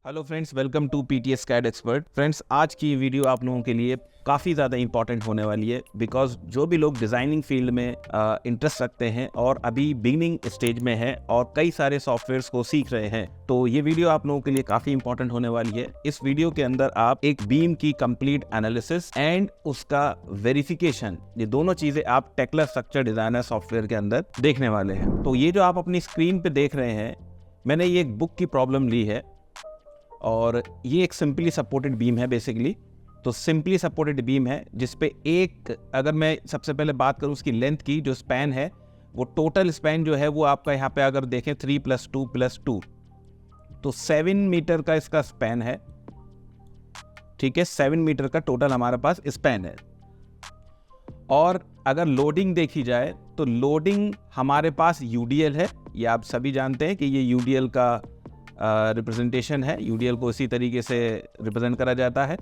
Hello friends, welcome to PTS CAD expert. Friends, आज की video आप लोगों के लिए काफ़ी ज़्यादा इंपॉर्टेंट होने वाली है बिकॉज जो भी लोग डिज़ाइनिंग फील्ड में इंटरेस्ट रखते हैं और अभी बिगिनिंग स्टेज में हैं और कई सारे सॉफ्टवेयर्स को सीख रहे हैं, तो ये वीडियो आप लोगों के लिए काफ़ी इंपॉर्टेंट होने वाली है। इस वीडियो के अंदर आप एक बीम की कंप्लीट एनालिसिस एंड उसका वेरिफिकेशन, ये दोनों चीज़ें आप टेक्ला स्ट्रक्चर डिज़ाइनर सॉफ्टवेयर के अंदर देखने वाले हैं। तो ये जो आप अपनी स्क्रीन पे देख रहे हैं, मैंने ये एक बुक की प्रॉब्लम ली है और ये एक सिंपली सपोर्टेड बीम है बेसिकली। तो सिंपली सपोर्टेड बीम है जिसपे एक, अगर मैं सबसे पहले बात करूँ उसकी लेंथ की, जो स्पैन है वो टोटल स्पैन जो है वो आपका यहाँ पे अगर देखें 3+2+2 तो 7 मीटर का इसका स्पैन है। ठीक है, 7 मीटर का टोटल हमारे पास स्पैन है। और अगर लोडिंग देखी जाए तो लोडिंग हमारे पास यूडीएल है। ये आप सभी जानते हैं कि ये यूडीएल का रिप्रेजेंटेशन है। यूडीएल को इसी तरीके से रिप्रेजेंट करा जाता है।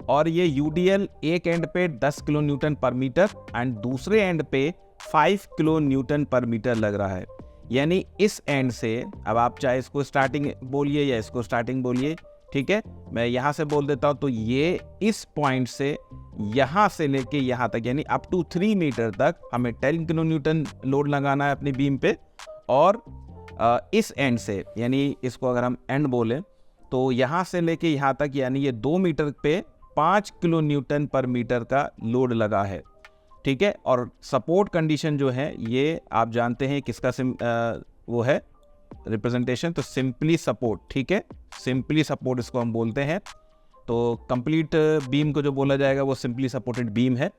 और ये यूडीएल एक एंड पे 10 किलो न्यूटन पर मीटर एंड दूसरे एंड पे 5 किलो न्यूटन पर मीटर लग रहा है। यानी इस एंड से, अब आप चाहे इसको स्टार्टिंग बोलिए या इसको स्टार्टिंग बोलिए, ठीक है, मैं यहाँ से बोल देता हूँ। तो ये इस पॉइंट से यहाँ से लेके यहाँ तक यानी अप टू 3 मीटर तक हमें 10 किलो न्यूटन लोड लगाना है अपनी बीम पे। और इस एंड से, यानी इसको अगर हम एंड बोलें तो यहाँ से लेके यहाँ तक यानी ये 2 मीटर पे 5 किलो न्यूटन पर मीटर का लोड लगा है। ठीक है, और सपोर्ट कंडीशन जो है ये आप जानते हैं किसका वो है रिप्रेजेंटेशन, तो सिंपली सपोर्ट। ठीक है, सिंपली सपोर्ट इसको हम बोलते हैं। तो कंप्लीट बीम को जो बोला जाएगा वो सिंपली सपोर्टेड बीम है।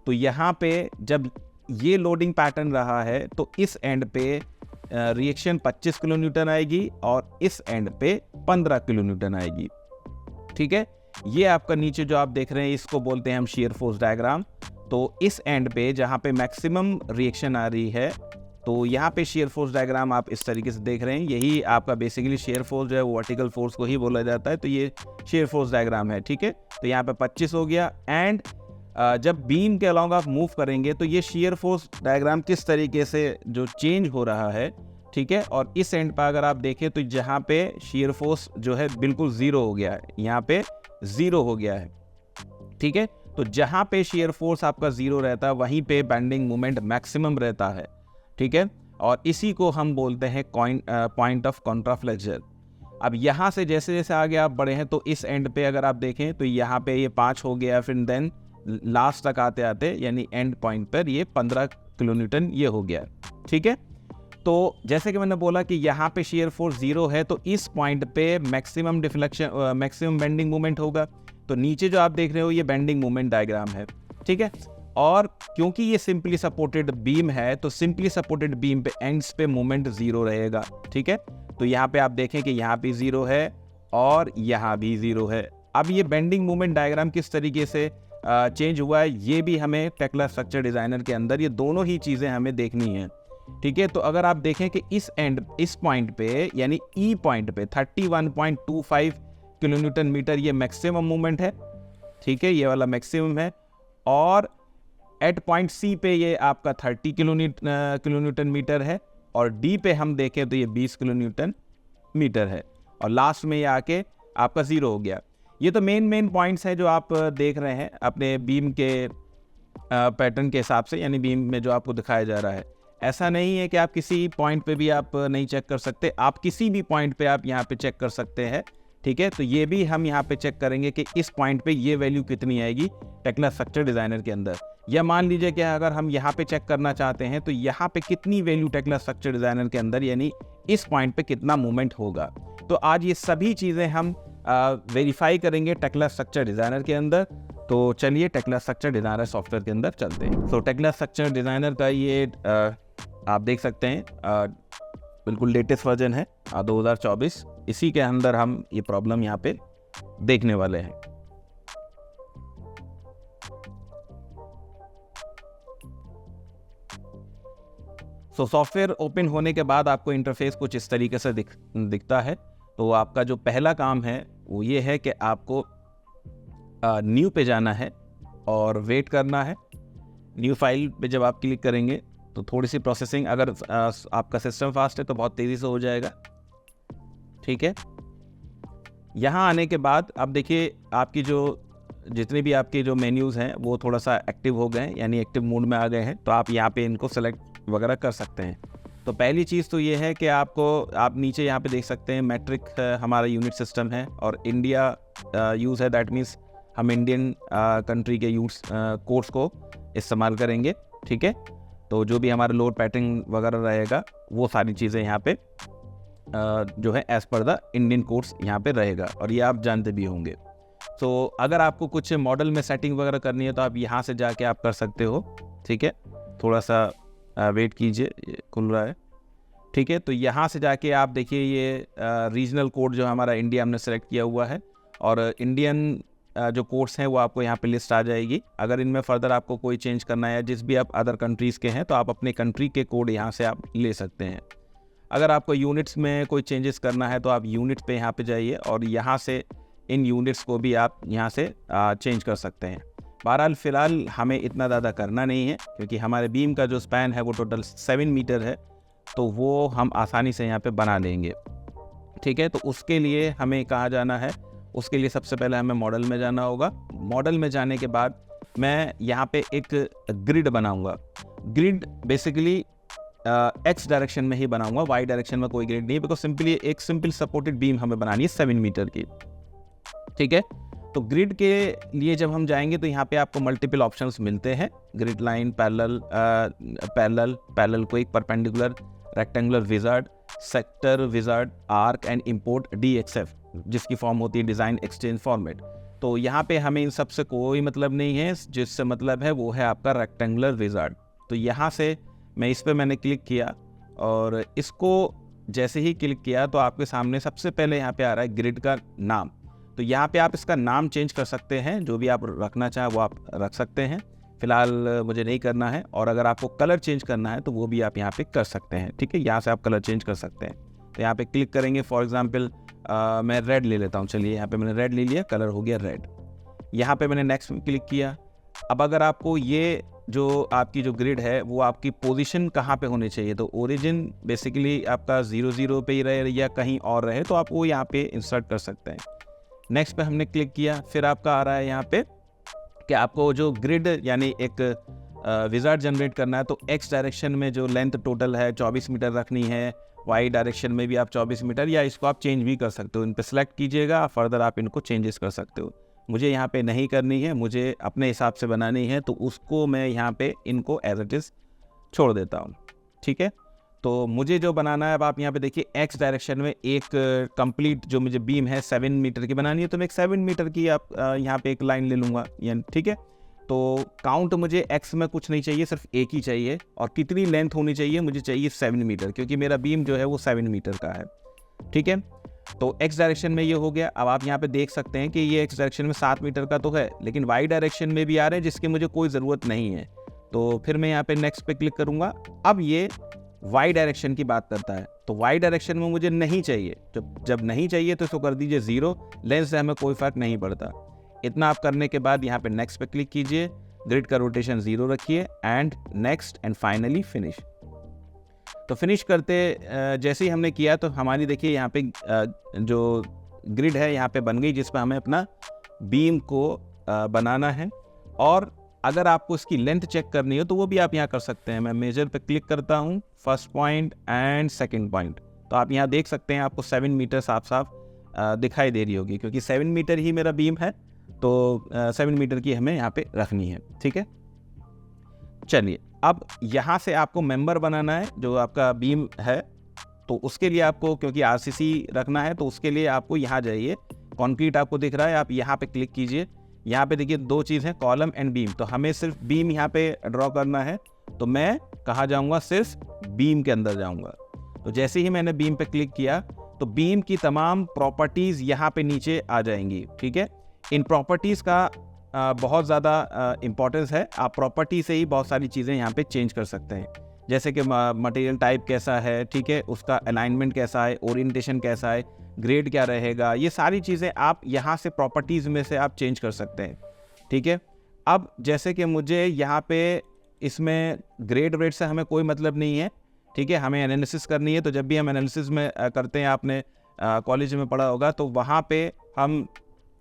तो यहाँ पे जब ये लोडिंग पैटर्न रहा है तो इस एंड पे रिएक्शन 25 किलो न्यूटन आएगी और इस एंड पे 15 किलो न्यूटन आएगी। ठीक है, ये आपका नीचे जो आप देख रहे हैं इसको बोलते हैं हम शेयर फोर्स डायग्राम। तो इस एंड पे जहाँ पे मैक्सिमम रिएक्शन आ रही है तो यहाँ पे शेयर फोर्स डायग्राम आप इस तरीके से देख रहे हैं। यही आपका बेसिकली शेयर फोर्स जो है वो वर्टिकल फोर्स को ही बोला जाता है। तो ये शेयर फोर्स डायग्राम है। ठीक है, तो यहाँ पे 25 हो गया। एंड जब बीम के अलॉन्ग आप मूव करेंगे तो ये शेयर फोर्स डायग्राम किस तरीके से जो चेंज हो रहा है। ठीक है, और इस एंड पर अगर आप देखें तो जहाँ पे शेयर फोर्स जो है बिल्कुल ज़ीरो हो गया है, यहाँ पे ज़ीरो हो गया है। ठीक है, तो जहाँ पे शेयर फोर्स आपका ज़ीरो रहता है वहीं पे बेंडिंग मोमेंट मैक्सिमम रहता है। ठीक है, और इसी को हम बोलते हैं पॉइंट ऑफ कॉन्ट्राफ्लेक्शन। अब यहाँ से जैसे जैसे आगे आप बढ़े हैं तो इस एंड पे अगर आप देखें तो यहाँ पे ये 5 हो गया, फिर देन लास्ट तक आते आते यानी एंड पॉइंट पर ये 15 किलो न्यूटन ये हो गया। ठीक है, तो जैसे कि मैंने बोला कि यहाँ पे शेयर फोर्स 0 है तो इस पॉइंट पे maximum deflection, maximum bending moment होगा। तो नीचे जो आप देख रहे हो ये बेंडिंग मोमेंट डायग्राम है। ठीक है, और क्योंकि ये सिंपली सपोर्टेड बीम है तो सिंपली सपोर्टेड बीम पे एंड्स पे मोमेंट 0 रहेगा। ठीक है, तो यहाँ पे आप देखें कि यहाँ पे 0 है और यहाँ भी 0 है। अब ये बेंडिंग मोमेंट डायग्राम किस तरीके से चेंज हुआ है ये भी हमें टेक्ला स्ट्रक्चर डिजाइनर के अंदर ये दोनों ही चीज़ें हमें देखनी है। ठीक है, तो अगर आप देखें कि इस पॉइंट पे यानी ई पॉइंट पे 31.25 किलो न्यूटन मीटर ये मैक्सिमम मूवमेंट है। ठीक है, ये वाला मैक्सिमम है। और एट पॉइंट सी पे ये आपका 30 किलो न्यूटन मीटर है। और डी पे हम देखें तो ये 20 किलो न्यूटन मीटर है। और लास्ट में ये आके आपका 0 हो गया। ये तो मेन पॉइंट्स हैं जो आप देख रहे हैं अपने बीम के पैटर्न के हिसाब से, यानी बीम में जो आपको दिखाया जा रहा है। ऐसा नहीं है कि आप किसी पॉइंट पे भी आप नहीं चेक कर सकते, आप किसी भी पॉइंट पे आप यहाँ पे चेक कर सकते हैं। ठीक है, तो ये भी हम यहाँ पे चेक करेंगे कि इस पॉइंट पे ये वैल्यू कितनी आएगी टेक्ला स्ट्रक्चर डिजाइनर के अंदर। या मान लीजिए कि अगर हम यहाँ पे चेक करना चाहते हैं तो यहाँ पे कितनी वैल्यू टेक्ला स्ट्रक्चर डिजाइनर के अंदर, यानी इस पॉइंट पे कितना मूवमेंट होगा। तो आज ये सभी चीज़ें हम वेरीफाई करेंगे टेक्ला स्ट्रक्चर डिजाइनर के अंदर। तो चलिए टेक्ला स्ट्रक्चर डिजाइनर सॉफ्टवेयर के अंदर चलते हैं। तो टेक्ला स्ट्रक्चर डिजाइनर का ये आप देख सकते हैं बिल्कुल लेटेस्ट वर्जन है 2024। इसी के अंदर हम ये प्रॉब्लम यहाँ पे देखने वाले हैं। सो सॉफ्टवेयर ओपन होने के बाद आपको इंटरफेस कुछ इस तरीके से दिखता है। तो आपका जो पहला काम है वो ये है कि आपको न्यू पे जाना है और वेट करना है। न्यू फाइल पे जब आप क्लिक करेंगे तो थोड़ी सी प्रोसेसिंग, अगर आपका सिस्टम फास्ट है तो बहुत तेज़ी से हो जाएगा। ठीक है, यहाँ आने के बाद अब देखिए आपकी जो जितने भी आपके जो मेन्यूज़ हैं वो थोड़ा सा एक्टिव हो गए हैं, यानी एक्टिव मोड में आ गए हैं, तो आप यहाँ पे इनको सेलेक्ट वगैरह कर सकते हैं। तो पहली चीज़ तो ये है कि आप नीचे यहाँ पे देख सकते हैं मैट्रिक हमारा यूनिट सिस्टम है और इंडिया यूज़ है, दैट मीन्स हम इंडियन कंट्री के कोड्स को इस्तेमाल करेंगे, ठीक है। तो जो भी हमारा लोड पैटर्न वगैरह रहेगा वो सारी चीज़ें यहाँ पे जो है as per the Indian codes यहाँ पे रहेगा, और ये आप जानते भी होंगे। तो अगर आपको कुछ मॉडल में सेटिंग वगैरह करनी है तो आप यहाँ से जाके आप कर सकते हो, ठीक है। थोड़ा सा वेट कीजिए, ये खुल रहा है, ठीक है। तो यहाँ से जाके आप देखिए ये रीजनल कोड जो हमारा इंडिया हमने सेलेक्ट किया हुआ है, और इंडियन जो कोड्स हैं वो आपको यहाँ पे लिस्ट आ जाएगी। अगर इनमें फर्दर आपको कोई चेंज करना है, जिस भी आप अदर कंट्रीज़ के हैं, तो आप अपने कंट्री के कोड यहाँ से आप ले सकते हैं। अगर आपको यूनिट्स में कोई चेंजेस करना है तो आप यूनिट पे यहाँ पे जाइए और यहाँ से इन यूनिट्स को भी आप यहाँ से चेंज कर सकते हैं। बहरहाल फ़िलहाल हमें इतना ज़्यादा करना नहीं है, क्योंकि हमारे बीम का जो स्पैन है वो टोटल 7 मीटर है, तो वो हम आसानी से यहाँ पे बना लेंगे, ठीक है। तो उसके लिए हमें कहाँ जाना है, उसके लिए सबसे पहले हमें मॉडल में जाना होगा। मॉडल में जाने के बाद मैं यहाँ पे एक ग्रिड बनाऊँगा। ग्रिड बेसिकली एक्स डायरेक्शन में ही बनाऊँगा, वाई डायरेक्शन में कोई ग्रिड नहीं, बिकॉज सिंपली एक सिंपल सपोर्टेड बीम हमें बनानी है 7 मीटर की, ठीक है। तो ग्रिड के लिए जब हम जाएंगे तो यहाँ पे आपको मल्टीपल ऑप्शंस मिलते हैं, grid line, parallel quick, perpendicular, rectangular wizard, sector wizard, arc and import DXF, जिसकी फॉर्म होती है डिज़ाइन एक्सचेंज फॉर्मेट। तो यहाँ पे हमें इन सब से कोई मतलब नहीं है, जिससे मतलब है वो है आपका रेक्टेंगुलर विजार्ड। तो यहाँ से मैंने क्लिक किया, और इसको जैसे ही क्लिक किया तो आपके सामने सबसे पहले यहाँ पे आ रहा है ग्रिड का नाम। तो यहाँ पे आप इसका नाम चेंज कर सकते हैं, जो भी आप रखना चाहें वो आप रख सकते हैं। फिलहाल मुझे नहीं करना है, और अगर आपको कलर चेंज करना है तो वो भी आप यहाँ पे कर सकते हैं, ठीक है। यहाँ से आप कलर चेंज कर सकते हैं। तो यहाँ पे क्लिक करेंगे, फॉर एग्जांपल मैं रेड ले लेता हूँ। चलिए यहाँ पे मैंने रेड ले लिया, कलर हो गया रेड। यहाँ पे मैंने नेक्स्ट में क्लिक किया। अब अगर आपको ये जो आपकी जो ग्रिड है वो आपकी पोजीशन कहाँ पे होनी चाहिए, तो ओरिजिन बेसिकली आपका 0 पे ही रहे या कहीं और रहे, तो आप वो यहाँ पे इंसर्ट कर सकते हैं। नेक्स्ट पे हमने क्लिक किया, फिर आपका आ रहा है यहाँ पे कि आपको जो ग्रिड यानी एक विजार्ड जनरेट करना है, तो एक्स डायरेक्शन में जो लेंथ टोटल है 24 मीटर रखनी है, वाई डायरेक्शन में भी आप 24 मीटर, या इसको आप चेंज भी कर सकते हो। इन पे सेलेक्ट कीजिएगा, फर्दर आप इनको चेंजेस कर सकते हो। मुझे यहाँ पे नहीं करनी है, मुझे अपने हिसाब से बनानी है, तो उसको मैं यहाँ पे इनको एज इट इज़ छोड़ देता हूँ, ठीक है। तो मुझे जो बनाना है, अब आप यहाँ पे देखिए एक्स डायरेक्शन में एक कंप्लीट जो मुझे बीम है 7 मीटर की बनानी है, तो मैं एक 7 मीटर की आप यहाँ पे एक लाइन ले लूँगा, यानी ठीक है। तो काउंट मुझे एक्स में कुछ नहीं चाहिए, सिर्फ एक ही चाहिए, और कितनी लेंथ होनी चाहिए, मुझे चाहिए 7 मीटर, क्योंकि मेरा बीम जो है वो 7 मीटर का है, ठीक है। तो एक्स डायरेक्शन में ये हो गया। अब आप यहाँ पे देख सकते हैं कि ये एक्स डायरेक्शन में 7 मीटर का तो है, लेकिन वाई डायरेक्शन में भी आ रहे हैं जिसकी मुझे कोई ज़रूरत नहीं है। तो फिर मैं यहाँ पे नेक्स्ट पे क्लिक करूँगा। अब ये वाई डायरेक्शन की बात करता है, तो वाई डायरेक्शन में मुझे नहीं चाहिए। जब नहीं चाहिए तो इसको कर दीजिए 0, लेंस से हमें कोई फ़र्क नहीं पड़ता। इतना आप करने के बाद यहाँ पे नेक्स्ट पे क्लिक कीजिए, ग्रिड का रोटेशन 0 रखिए, and next and finally finish. तो फिनिश करते जैसे ही हमने किया तो हमारी देखिए यहाँ पे जो ग्रिड है यहाँ पे बन गई, जिस पर हमें अपना बीम को बनाना है। और अगर आपको इसकी लेंथ चेक करनी हो तो वो भी आप यहाँ कर सकते हैं। मैं मेजर पे क्लिक करता हूँ, first point and second point, तो आप यहाँ देख सकते हैं आपको 7 मीटर साफ साफ दिखाई दे रही होगी, क्योंकि 7 मीटर ही मेरा बीम है, तो 7 मीटर की हमें यहाँ पे रखनी है, ठीक है। चलिए, अब यहाँ से आपको मेंबर बनाना है जो आपका बीम है, तो उसके लिए आपको, क्योंकि RCC रखना है, तो उसके लिए आपको यहाँ जाइए, कंक्रीट आपको दिख रहा है, आप यहाँ पे क्लिक कीजिए। यहाँ पे देखिए 2 चीज़ है, कॉलम एंड बीम, तो हमें सिर्फ बीम यहाँ पे ड्रॉ करना है, तो मैं कहाँ जाऊँगा, सिर्फ बीम के अंदर जाऊँगा। तो जैसे ही मैंने बीम पे क्लिक किया तो बीम की तमाम प्रॉपर्टीज़ यहाँ पे नीचे आ जाएंगी, ठीक है। इन प्रॉपर्टीज़ का बहुत ज़्यादा इम्पोर्टेंस है। आप प्रॉपर्टी से ही बहुत सारी चीज़ें यहाँ पे चेंज कर सकते हैं, जैसे कि मटेरियल टाइप कैसा है, ठीक है, उसका अलाइनमेंट कैसा है, ओरिएंटेशन कैसा है, ग्रेड क्या रहेगा, ये सारी चीज़ें आप यहाँ से प्रॉपर्टीज़ में से आप चेंज कर सकते हैं, ठीक है। अब जैसे कि मुझे यहाँ पे इसमें ग्रेड वेट से हमें कोई मतलब नहीं है, ठीक है, हमें एनालिसिस करनी है। तो जब भी हम एनालिसिस में करते हैं, आपने कॉलेज में पढ़ा होगा, तो वहाँ पे हम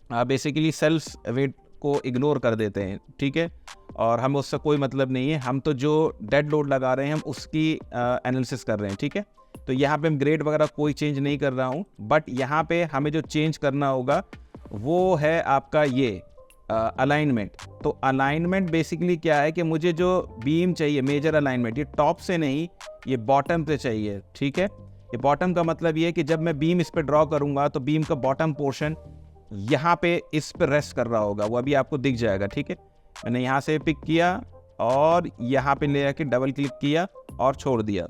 बेसिकली सेल्फ वेट को इग्नोर कर देते हैं, ठीक है, और हम उससे कोई मतलब नहीं है, हम तो जो डेड लोड लगा रहे हैं हम उसकी एनालिसिस कर रहे हैं, ठीक है। तो यहाँ पे हम ग्रेड वगैरह कोई चेंज नहीं कर रहा हूँ, बट यहाँ पे हमें जो चेंज करना होगा वो है आपका ये अलाइनमेंट। तो अलाइनमेंट बेसिकली क्या है कि मुझे जो बीम चाहिए मेजर अलाइनमेंट, ये टॉप से नहीं, ये बॉटम पे चाहिए, ठीक है। ये बॉटम का मतलब ये है कि जब मैं बीम इस पे ड्रॉ करूँगा तो बीम का बॉटम पोर्शन यहाँ पे इस पे रेस्ट कर रहा होगा, वो अभी आपको दिख जाएगा, ठीक है। मैंने यहाँ से पिक किया और यहाँ पे ले आके डबल क्लिक किया और छोड़ दिया,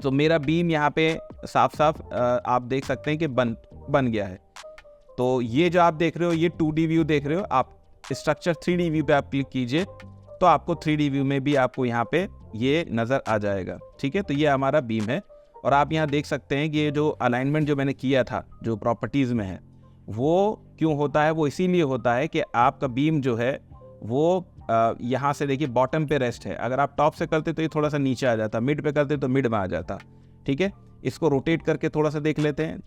तो मेरा बीम यहाँ पे साफ साफ आप देख सकते हैं कि बन गया है। तो ये जो आप देख रहे हो ये 2D व्यू देख रहे हो, आप स्ट्रक्चर 3D व्यू पे आप क्लिक कीजिए तो आपको 3D व्यू में भी आपको यहाँ पे ये नज़र आ जाएगा, ठीक है। तो ये हमारा बीम है और आप यहाँ देख सकते हैं कि ये जो अलाइनमेंट जो मैंने किया था जो प्रॉपर्टीज़ में है वो क्यों होता है, वो इसीलिए होता है कि आपका बीम जो है वो यहाँ से देखिए बॉटम पे रेस्ट है। अगर आप टॉप से करते तो ये थोड़ा सा नीचे आ जाता, मिड पे करते तो मिड में आ जाता, ठीक है। इसको रोटेट करके थोड़ा सा देख लेते हैं,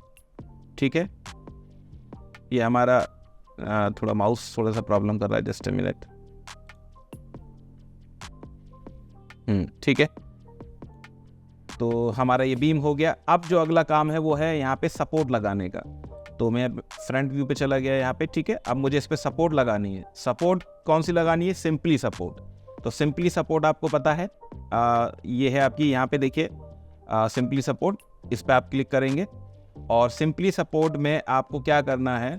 ठीक है। ये हमारा थोड़ा माउस थोड़ा सा प्रॉब्लम कर रहा है, जस्ट अ मिनट, ठीक है। तो हमारा ये बीम हो गया। अब जो अगला काम है वो है यहाँ पे सपोर्ट लगाने का। तो मैं फ्रंट व्यू पे चला गया यहाँ पे, ठीक है। अब मुझे इस पे सपोर्ट लगानी है। सपोर्ट कौन सी लगानी है? Simply support. तो सिंपली सपोर्ट आपको पता है ये है आपकी, यहाँ पे देखिए सिंपली सपोर्ट, इस पे आप क्लिक करेंगे और सिंपली सपोर्ट में आपको क्या करना है,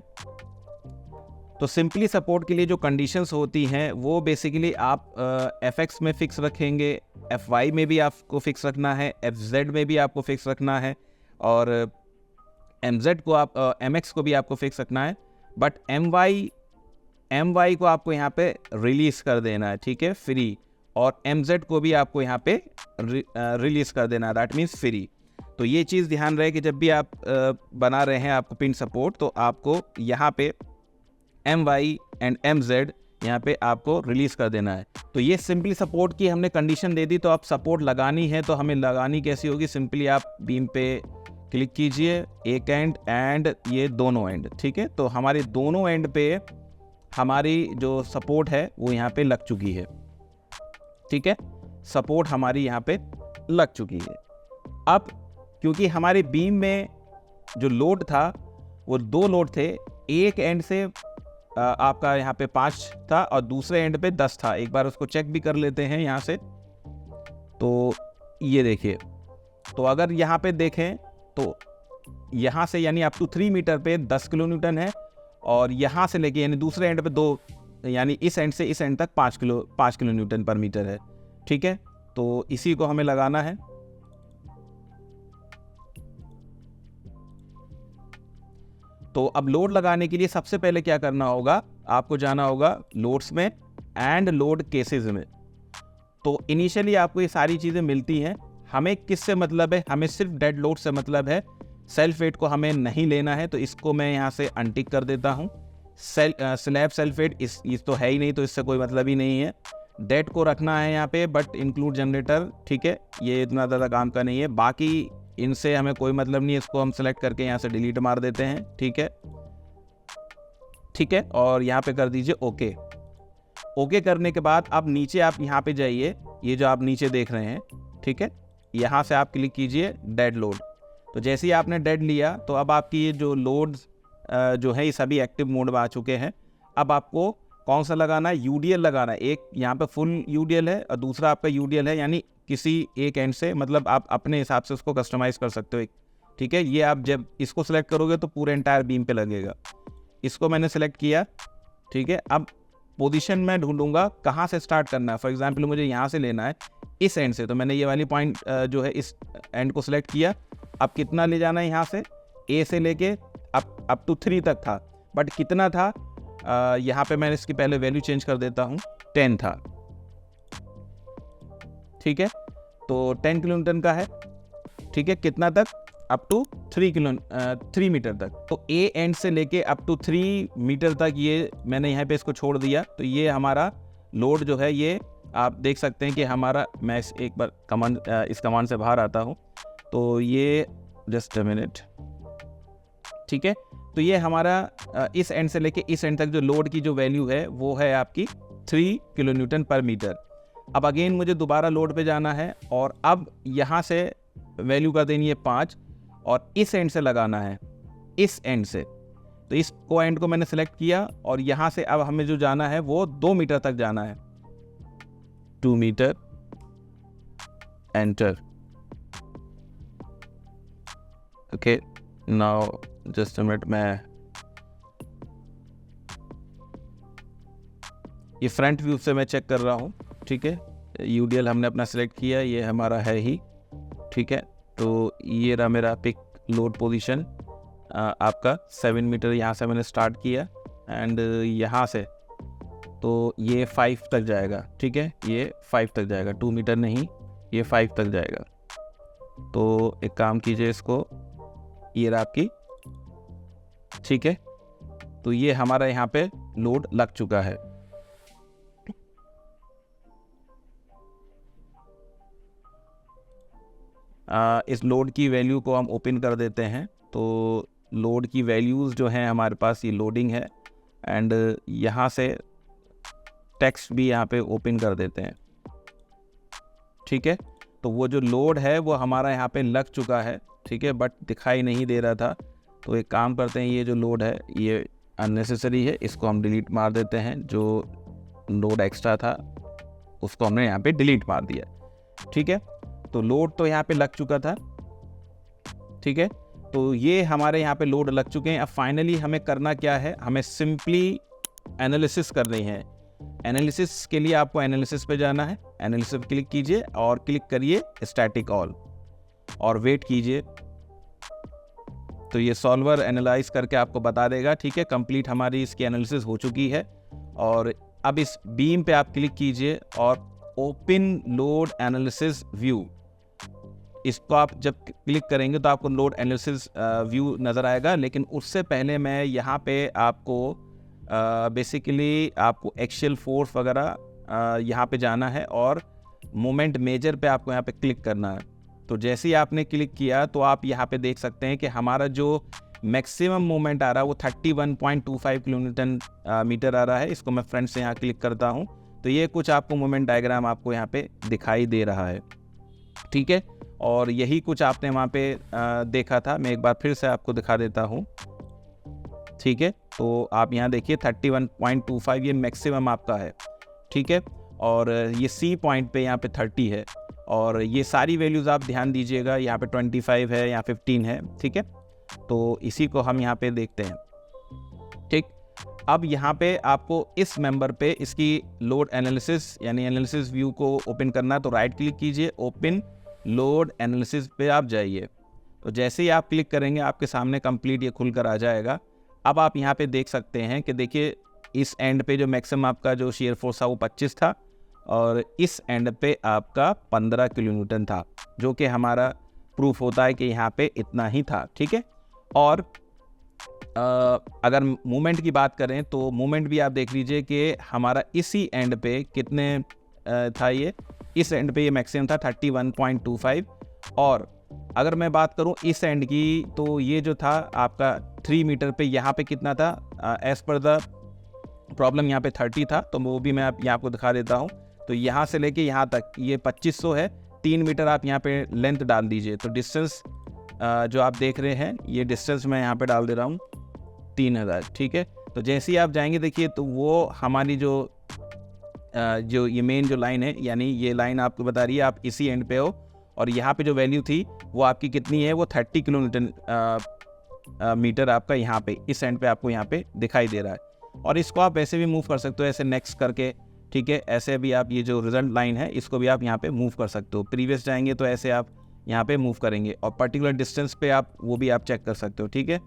तो सिंपली सपोर्ट के लिए जो कंडीशंस होती हैं वो बेसिकली आप FX में फिक्स रखेंगे, FY में भी आपको फिक्स रखना है, FZ में भी आपको फिक्स रखना है और MZ को आप MX को भी आपको फिक्स रखना है, बट MY को आपको यहाँ पे रिलीज कर देना है, ठीक है, फ्री, और MZ को भी आपको यहाँ पे रिलीज कर देना है, दैट मीन्स फ्री। तो ये चीज़ ध्यान रहे कि जब भी आप बना रहे हैं आपको पिन सपोर्ट, तो आपको यहाँ पे MY एंड MZ यहाँ पे आपको रिलीज कर देना है। तो ये सिंपली सपोर्ट की हमने कंडीशन दे दी। तो आप सपोर्ट लगानी है तो हमें लगानी कैसी होगी? सिंपली आप बीम पे क्लिक कीजिए, एक एंड ये दोनों एंड, ठीक है। तो हमारे दोनों एंड पे हमारी जो सपोर्ट है वो यहाँ पे लग चुकी है, ठीक है। सपोर्ट हमारी यहाँ पे लग चुकी है। अब क्योंकि हमारे बीम में जो लोड था वो 2 लोड थे, एक एंड से आपका यहाँ पे 5 था और दूसरे एंड पे 10 था। एक बार उसको चेक भी कर लेते हैं यहाँ से। तो ये देखिए, तो अगर यहाँ पे देखें तो यहाँ से यानी अप टू 3 मीटर पे 10 किलो न्यूटन है और यहाँ से लेके यानी दूसरे एंड पे 2, यानी इस एंड से इस एंड तक 5 किलो न्यूटन पर मीटर है, ठीक है। तो इसी को हमें लगाना है। तो अब लोड लगाने के लिए सबसे पहले क्या करना होगा, आपको जाना होगा लोड्स में एंड लोड केसेस में। तो इनिशियली आपको ये सारी चीज़ें मिलती हैं। हमें किससे मतलब है? हमें सिर्फ डेड लोड से मतलब है। सेल्फ वेट को हमें नहीं लेना है, तो इसको मैं यहाँ से अनटिक कर देता हूँ। स्लैब सेल्फ वेट इस तो है ही नहीं, तो इससे कोई मतलब ही नहीं है। डेड को रखना है यहाँ पे, बट इंक्लूड जनरेटर, ठीक है, ये इतना ज़्यादा काम का नहीं है। बाकी इनसे हमें कोई मतलब नहीं है, इसको हम सेलेक्ट करके यहाँ से डिलीट मार देते हैं, ठीक है, ठीक है। और यहाँ पे कर दीजिए ओके। ओके करने के बाद अब नीचे आप यहाँ पे जाइए, ये जो आप नीचे देख रहे हैं, ठीक है, यहाँ से आप क्लिक कीजिए डेड लोड। तो जैसे ही आपने डेड लिया तो अब आपकी ये जो लोड्स जो है ये सभी एक्टिव मोड में आ चुके हैं। अब आपको कौन सा लगाना है? UDL लगाना है। एक यहाँ पे फुल UDL है और दूसरा आपका UDL है, यानी किसी एक एंड से, मतलब आप अपने हिसाब से उसको कस्टमाइज़ कर सकते हो, ठीक है। ये आप जब इसको सेलेक्ट करोगे तो पूरे एंटायर बीम पे लगेगा। इसको मैंने सेलेक्ट किया, ठीक है। अब पोजीशन में ढूंढूंगा कहाँ से स्टार्ट करना है। फॉर एग्जांपल मुझे यहाँ से लेना है इस एंड से, तो मैंने ये वाली पॉइंट जो है इस एंड को सिलेक्ट किया। अब कितना ले जाना है यहाँ से? A से लेके अप टू 3 तक था, बट कितना था यहाँ पे मैंने इसकी पहले वैल्यू चेंज कर देता हूँ, 10 था, ठीक है। तो 10 किलो न्यूटन का है, ठीक है। कितना तक? अप टू 3 मीटर तक। तो A एंड से लेके अप टू 3 मीटर तक ये मैंने यहाँ पे इसको छोड़ दिया। तो ये हमारा लोड जो है ये आप देख सकते हैं कि हमारा, मैं एक बार इस कमांड से बाहर आता हूँ। तो ये जस्ट अ मिनट, ठीक है। तो ये हमारा इस एंड से लेके इस एंड तक जो लोड की जो वैल्यू है वो है आपकी 3 किलो न्यूटन पर मीटर। अब अगेन मुझे दोबारा लोड पे जाना है और अब यहाँ से वैल्यू कर देनी है 5 और इस एंड से लगाना है, इस एंड से। तो इस एंड को मैंने सेलेक्ट किया और यहाँ से अब हमें जो जाना है वो 2 मीटर तक जाना है। 2 metre, enter. Okay, now just a minute, मैं ये फ्रंट व्यू से मैं चेक कर रहा हूँ, ठीक है। यूडीएल हमने अपना सेलेक्ट किया, ये हमारा है ही, ठीक है। तो ये रहा मेरा पिक लोड पोजीशन आपका 7 मीटर, यहाँ से मैंने स्टार्ट किया एंड यहाँ से तो ये 5 तक जाएगा, ठीक है। ये 5 तक जाएगा, 2 मीटर नहीं, ये 5 तक जाएगा। तो एक काम कीजिए, इसको, ये रहा आपकी, ठीक है। तो ये हमारा यहाँ पे लोड लग चुका है। इस लोड की वैल्यू को हम ओपन कर देते हैं। तो लोड की वैल्यूज़ जो हैं हमारे पास, ये लोडिंग है एंड यहाँ से टेक्स्ट भी यहाँ पे ओपन कर देते हैं, ठीक है। तो वो जो लोड है वो हमारा यहाँ पे लग चुका है, ठीक है, बट दिखाई नहीं दे रहा था। तो एक काम करते हैं, ये जो लोड है ये अननेसेसरी है, इसको हम डिलीट मार देते हैं। जो लोड एक्स्ट्रा था उसको हमने यहाँ पे डिलीट मार दिया, ठीक है। तो लोड तो यहाँ पे लग चुका था, ठीक है। तो ये हमारे यहाँ पे लोड लग चुके हैं। अब फाइनली हमें करना क्या है, हमें सिंपली एनालिसिस करनी है। एनालिसिस के लिए आपको एनालिसिस पे जाना है, एनालिसिस पे क्लिक कीजिए और क्लिक करिए स्टैटिक ऑल और वेट कीजिए। तो ये सॉल्वर एनालाइज करके आपको बता देगा, ठीक है, कंप्लीट हमारी इसकी एनालिसिस हो चुकी है। और अब इस बीम पे आप क्लिक कीजिए और ओपन लोड एनालिसिस व्यू, इसको आप जब क्लिक करेंगे तो आपको लोड एनालिसिस व्यू नज़र आएगा। लेकिन उससे पहले मैं यहाँ पे आपको बेसिकली आपको एक्शियल फोर्स वगैरह यहाँ पे जाना है और मोमेंट मेजर पे आपको यहाँ पे क्लिक करना है। तो जैसे ही आपने क्लिक किया तो आप यहाँ पे देख सकते हैं कि हमारा जो मैक्सिमम मोमेंट आ रहा है वो 31.25 किलो न्यूटन मीटर आ रहा है। इसको मैं फ्रंट से यहाँ क्लिक करता हूँ तो ये कुछ आपको मोमेंट डायग्राम आपको यहाँ पे दिखाई दे रहा है, ठीक है। और यही कुछ आपने वहाँ पे देखा था, मैं एक बार फिर से आपको दिखा देता हूँ, ठीक है। तो आप यहाँ देखिए 31.25 ये मैक्सिमम आपका है, ठीक है। और ये सी पॉइंट पे यहाँ पे 30 है और ये सारी वैल्यूज़ आप ध्यान दीजिएगा, यहाँ पे 25 है, यहाँ 15 है, ठीक है। तो इसी को हम यहाँ पे देखते हैं, ठीक। अब यहाँ पे आपको इस मेंबर पे इसकी लोड एनालिसिस यानी एनालिसिस व्यू को ओपन करना है। तो राइट क्लिक कीजिए, ओपन लोड एनालिसिस पे आप जाइए। तो जैसे ही आप क्लिक करेंगे आपके सामने कंप्लीट ये खुलकर आ जाएगा। अब आप यहाँ पे देख सकते हैं कि देखिए इस एंड पे जो मैक्सिमम आपका जो शेयर फोर्स था वो 25 था और इस एंड पे आपका 15 किलो न्यूटन था, जो कि हमारा प्रूफ होता है कि यहाँ पे इतना ही था, ठीक है। और अगर मूवमेंट की बात करें तो मूवमेंट भी आप देख लीजिए कि हमारा इसी एंड पे कितने था, ये इस एंड पे ये मैक्सिमम था 31.25। और अगर मैं बात करूं इस एंड की तो ये जो था आपका 3 मीटर पे यहाँ पे कितना था, एज पर द प्रॉब्लम यहाँ पे 30 था, तो वो भी मैं यहाँ आपको दिखा देता हूँ। तो यहाँ से लेके यहाँ तक ये 2500 है, 3 मीटर आप यहाँ पे लेंथ डाल दीजिए। तो डिस्टेंस जो आप देख रहे हैं ये डिस्टेंस मैं यहाँ पे डाल दे रहा हूँ 3000, ठीक है। तो जैसे ही आप जाएंगे देखिए तो वो हमारी जो ये मेन जो लाइन है, यानी ये लाइन आपको बता रही है आप इसी एंड पे हो और यहाँ पे जो वैल्यू थी वो आपकी कितनी है, वो 30 किलो न्यूटन मीटर आपका यहाँ पे इस एंड पे आपको यहाँ पे दिखाई दे रहा है। और इसको आप ऐसे भी मूव कर सकते हो, ऐसे नेक्स्ट करके, ठीक है। ऐसे भी आप ये जो रिजल्ट लाइन है इसको भी आप यहाँ पे मूव कर सकते हो। प्रीवियस जाएंगे तो ऐसे आप यहाँ पे मूव करेंगे और पर्टिकुलर डिस्टेंस पे आप वो भी आप चेक कर सकते हो, ठीक है।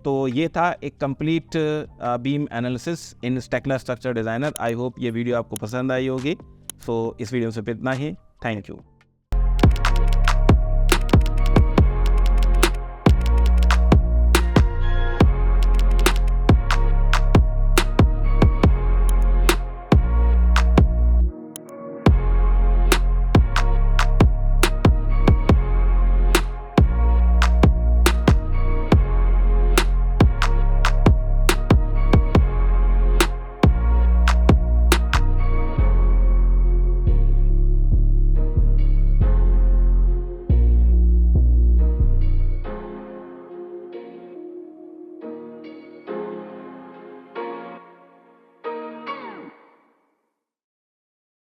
तो ये था एक complete beam analysis in Tekla structure designer. I hope ये वीडियो आपको पसंद आई होगी। सो इस वीडियो से इतना ही, थैंक यू।